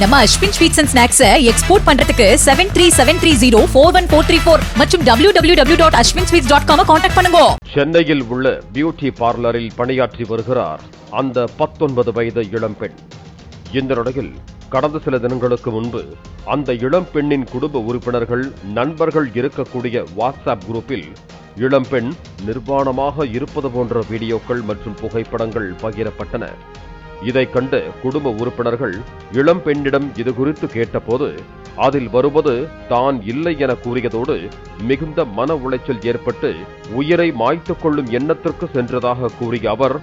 நம்ம Ashwin sweets and snacks export பண்றதுக்கு 7373041434 மற்றும் www.ashwinsweets.com கான்டாக்ட் பண்ணுங்க. சென்னையில் உள்ள பியூட்டி பார்லரில் பணியாற்றி வருகிறார் அந்த 19 வயது இளம்பெண். இந்த நிலையில் கடந்த சில தினங்களுக்கு முன்பு அந்த இளம்பெண்ணின் குடும்ப உறுப்பினர்கள் நண்பர்கள் இருக்கக்கூடிய வாட்ஸ்அப் குரூப்பில் இளம்பெண் நிர்வாணமாக இருப்பது போன்ற வீடியோக்கள் மற்றும் புகைப்படங்கள் பகிரப்பட்டன. இதை கண்ட குடும்ப உறுப்பினர்கள் இளம்பெண்ணிடம் இது குறித்து கேட்டபோது அதில் வருவது தான் இல்லை என கூறியதோடு மிகுந்த மன உளைச்சல் ஏற்பட்டு உயிரை மாய்த்துக் கொள்ளும் எண்ணத்திற்கு சென்றதாக கூறிய அவர்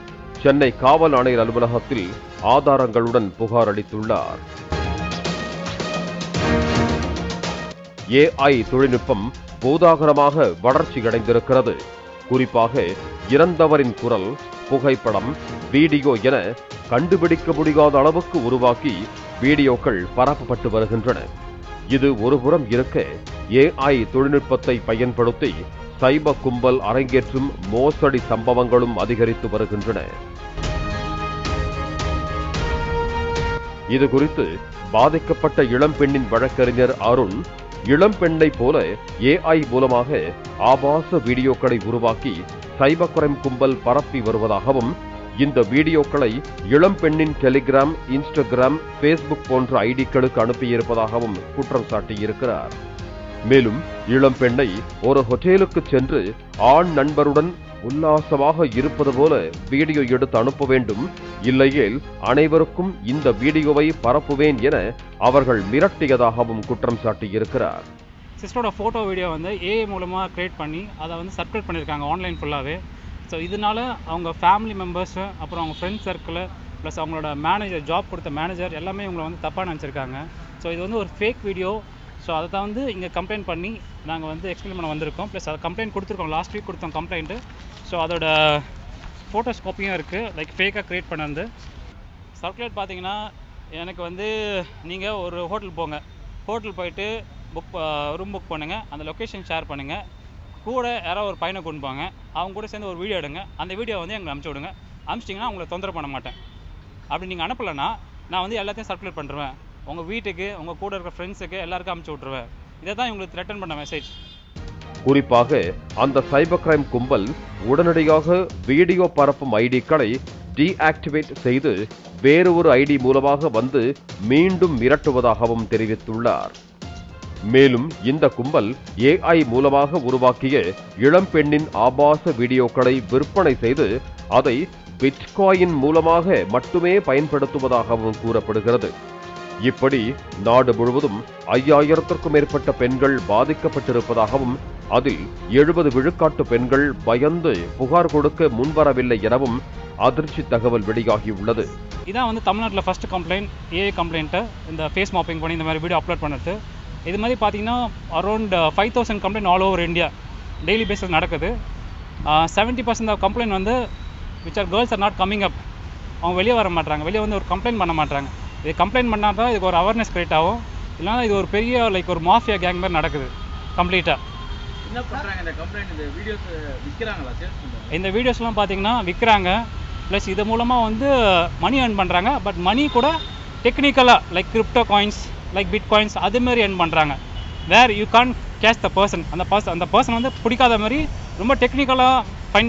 சென்னை காவல் ஆணையர் அலுவலகத்தில் ஆதாரங்களுடன் புகார் அளித்துள்ளார். AI தொழில்நுட்பம் பூதாகரமாக வளர்ச்சியடைந்திருக்கிறது. குறிப்பாக இறந்தவரின் குரல், புகைப்படம், வீடியோ என கண்டுபிடிக்க முடியாத அளவுக்கு உருவாக்கி வீடியோக்கள் பரப்பப்பட்டு வருகின்றன. இது ஒருபுறம் இருக்க AI தொழில்நுட்பத்தை பயன்படுத்தி சைபர் கும்பல் அரங்கேற்றும் மோசடி சம்பவங்களும் அதிகரித்து வருகின்றன. இது குறித்து பாதிக்கப்பட்ட இளம்பெண்ணின் வழக்கறிஞர் அருண், இளம்பெண்ணை போல AI மூலமாக ஆபாச வீடியோக்களை உருவாக்கி சைபர் கிரைம் கும்பல் பரப்பி வருவதாகவும் இந்த வீடியோக்களை இளம்பெண்ணின் டெலிகிராம், இன்ஸ்டாகிராம், பேஸ்புக் போன்ற ஐடிக்களுக்கு அனுப்பியிருப்பதாகவும் குற்றம் சாட்டியிருக்கிறார். மேலும் இளம்பெண்ணை ஒரு ஹோட்டலுக்கு சென்று ஆண் நண்பருடன் உல்லாசமாக இருப்பது போல வீடியோ எடுத்து அனுப்ப வேண்டும், இல்லையேல் அனைவருக்கும் இந்த வீடியோவை பரப்புவேன் என அவர்கள் மிரட்டியதாகவும் குற்றம் சாட்டியிருக்கிறார். சிஸ்டரோட ஃபோட்டோ வீடியோ வந்து AI மூலமாக க்ரியேட் பண்ணி அதை வந்து சர்க்குலேட் பண்ணியிருக்காங்க ஆன்லைன் ஃபுல்லாகவே. ஸோ இதனால அவங்க ஃபேமிலி மெம்பர்ஸு, அப்புறம் அவங்க ஃப்ரெண்ட்ஸ் சர்க்கிள், ப்ளஸ் அவங்களோட மேனேஜர், ஜாப் கொடுத்த மேனேஜர் எல்லாமே இவங்களை வந்து தப்பாக நினச்சிருக்காங்க. ஸோ இது வந்து ஒரு ஃபேக் வீடியோ. ஸோ அதை தான் வந்து இங்கே கம்ப்ளைண்ட் பண்ணி நாங்கள் வந்து எக்ஸ்பிளைன் பண்ண வந்திருக்கோம். ப்ளஸ் அதை கம்ப்ளைண்ட் கொடுத்துருக்கோம், லாஸ்ட் வீக் கொடுத்தோம் கம்ப்ளைண்ட்டு. ஸோ அதோட ஃபோட்டோஸ் காப்பியும் இருக்குது, லைக் ஃபேக்காக க்ரியேட் பண்ணது. சர்க்குலேட் பார்த்தீங்கன்னா எனக்கு வந்து நீங்கள் ஒரு ஹோட்டல் போங்க, ஹோட்டல் போயிட்டு ரூம் புக் பண்ணுங்கள், அந்த லொக்கேஷன் ஷேர் பண்ணுங்கள், கூட யாராவது ஒரு பையனை கொண்டு போங்க, அவங்க கூட சேர்ந்து ஒரு வீடியோ எடுங்க, அந்த வீடியோ வந்து எங்களுக்கு அனுப்பிச்சி விடுங்க, அனுப்பிச்சிட்டிங்கன்னா உங்களை தொந்தரவு பண்ண மாட்டேன். அப்படி நீங்கள் அனுப்பலைன்னா நான் வந்து எல்லாத்தையும் சர்க்குலேட் பண்ணுறேன், உங்கள் வீட்டுக்கு, உங்கள் கூட இருக்கிற ஃப்ரெண்ட்ஸுக்கு எல்லாருக்கும் அனுப்பிச்சி விட்ருவேன். இதை தான் இவங்களுக்கு த்ரெட்டன் பண்ண மெசேஜ். குறிப்பாக அந்த சைபர் கிரைம் கும்பல் உடனடியாக வீடியோ பரப்பும் ஐடிக்களை டீஆக்டிவேட் செய்து வேறு ஒரு ஐடி மூலமாக வந்து மீண்டும் மிரட்டுவதாகவும் தெரிவித்துள்ளார். மேலும் இந்த கும்பல் AI மூலமாக உருவாக்கிய இளம்பெண்ணின் ஆபாச வீடியோக்களை விற்பனை செய்து அதை பிட்காயின் மூலமாக மட்டுமே பயன்படுத்துவதாகவும் கூறப்படுகிறது. இப்படி நாடு முழுவதும் 5000த்திற்கும் மேற்பட்ட பெண்கள் பாதிக்கப்பட்டிருப்பதாகவும் அதில் 70 விழுக்காட்டு பெண்கள் பயந்து புகார் கொடுக்க முன்வரவில்லை எனவும் அதிர்ச்சி தகவல் வெளியாகியுள்ளது. இதான் வந்து தமிழ்நாட்டில் ஃபர்ஸ்ட் கம்ப்ளைண்ட், AI கம்ப்ளைண்ட்டு, இந்த ஃபேஸ் மாப்பிங் பண்ணி இந்த மாதிரி வீடியோ அப்லோட் பண்ணுறது. இது மாதிரி பார்த்தீங்கன்னா around 5000 complaint all over India daily பேஸில் நடக்குது. 70% ஆஃப் கம்ப்ளைண்ட் வந்து which are girls are not coming up. அவங்க வெளியே வர மாட்டாங்க, வெளியே வந்து ஒரு கம்ப்ளைண்ட் பண்ண மாட்டாங்க. இது கம்ப்ளைண்ட் பண்ணால் தான் இதுக்கு ஒரு அவேர்னஸ் கிரியேட் ஆகும், இல்லைனா இது ஒரு பெரிய லைக் ஒரு மாஃபியா கேங் மாதிரி நடக்குது கம்ப்ளீட்டாக. என்ன பண்ணுறாங்க இந்த கம்ப்ளைண்ட்? இந்த வீடியோஸ் விற்கிறாங்களா? இந்த வீடியோஸ்லாம் பார்த்தீங்கன்னா விற்கிறாங்க, ப்ளஸ் இது மூலமாக வந்து மணி ஏர்ன் பண்ணுறாங்க. பட் மணி கூட டெக்னிக்கலாக like crypto coins, like bitcoins அதுமாரி ஏர்ன் பண்ணுறாங்க. Where you can cash the person. அந்த பர்சன் வந்து பிடிக்காத மாதிரி ரொம்ப டெக்னிக்கலாக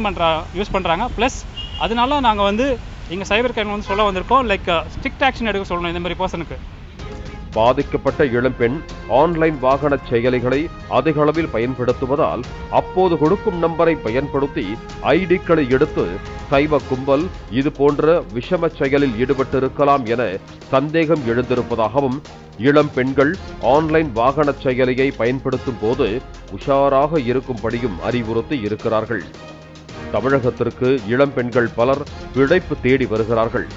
யூஸ் பண்ணுறாங்க. ப்ளஸ் அதனால நாங்கள் வந்து இங்கே சைபர் கிரைம் வந்து சொல்ல வந்திருக்கோம், லைக் ஸ்ட்ரிக்ட் ஆக்ஷன் எடுக்க சொல்லணும் இந்த மாதிரி பர்சனுக்கு. பாதிக்கப்பட்ட இளம்பெண் ஆன்லைன் வாகன செயலிகளை அதிக அளவில் பயன்படுத்துவதால் அப்போது கொடுக்கும் நம்பரை பயன்படுத்தி ஐடிக்களை எடுத்து சைபர் கும்பல் இது போன்ற விஷம செயலில் ஈடுபட்டிருக்கலாம் என சந்தேகம் எழுந்திருப்பதாகவும் இளம் பெண்கள் ஆன்லைன் வாகன செயலியை பயன்படுத்தும் போது உஷாராக இருக்கும்படியும் அறிவுறுத்தி இருக்கிறார்கள். தமிழகத்திற்கு இளம் பெண்கள் பலர் பிழைப்பு தேடி வருகிறார்கள்.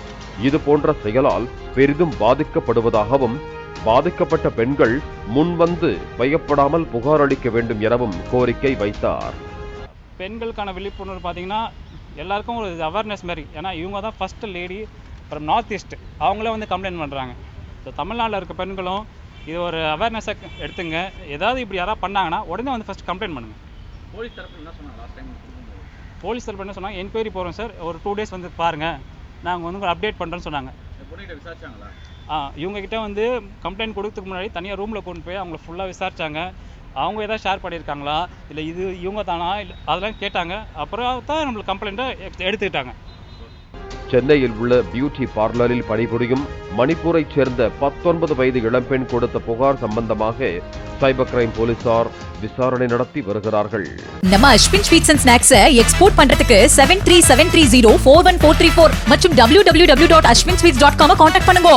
இது போன்ற செயலால் பெரிதும் பாதிக்கப்படுவதாகவும் பாதிக்கப்பட்ட பெண்கள் முன்வந்து பயப்படாமல் புகார் அளிக்க வேண்டும் எனவும் கோரிக்கை வைத்தார். பெண்களுக்கான விழிப்புணர்வு பார்த்தீங்கன்னா எல்லாருக்கும் ஒரு அவேர்னஸ் மாதிரி, ஏன்னா இவங்க தான் first lady from north east, அவங்களே வந்து கம்ப்ளைண்ட் பண்ணுறாங்க. ஸோ தமிழ்நாட்டில் இருக்க பெண்களும் இது ஒரு அவேர்னஸை எடுத்துங்க. ஏதாவது இப்படி யாராவது பண்ணாங்கன்னா உடனே வந்து ஃபர்ஸ்ட் கம்ப்ளைண்ட் பண்ணுங்க. போலீஸ் தரப்பு என்ன சொன்னாங்க லாஸ்ட் டைம்? போலீஸ் தரப்பு என்ன சொன்னாங்க, என்கொயரி போகிறோம் சார், ஒரு 2 days வந்து பாருங்கள், நாங்கள் வந்து அப்டேட் பண்ணுறோன்னு சொன்னாங்க. பொண்ணுகிட்ட விசாரிச்சாங்களா? இவங்க கிட்ட வந்து கம்ப்ளைண்ட் கொடுத்ததுக்கு முன்னாடி தனியாக ரூமில் கொண்டு போய் அவங்கள ஃபுல்லாக விசாரிச்சாங்க. அவங்க ஏதாவது ஷேர் பண்ணியிருக்காங்களா இல்லை இது இவங்க தானா இல்லை அதெல்லாம் கேட்டாங்க. அப்புறம் தான் நம்மளுக்கு கம்ப்ளைண்ட்டை எடுத்துக்கிட்டாங்க. சென்னையில் உள்ள பியூட்டி பார்லரில் பணிபுரியும் மணிப்பூரைச் சேர்ந்த 19 வயது இளம்பெண் கொடுத்த புகார் சம்பந்தமாக சைபர் கிரைம் போலீசார் விசாரணை நடத்தி வருகிறார்கள். நம்ம Ashwin sweets and snacks export பண்றதுக்கு 7373041434 மற்றும் www.ashwinsweets.com கான்டாக்ட் பண்ணுங்க.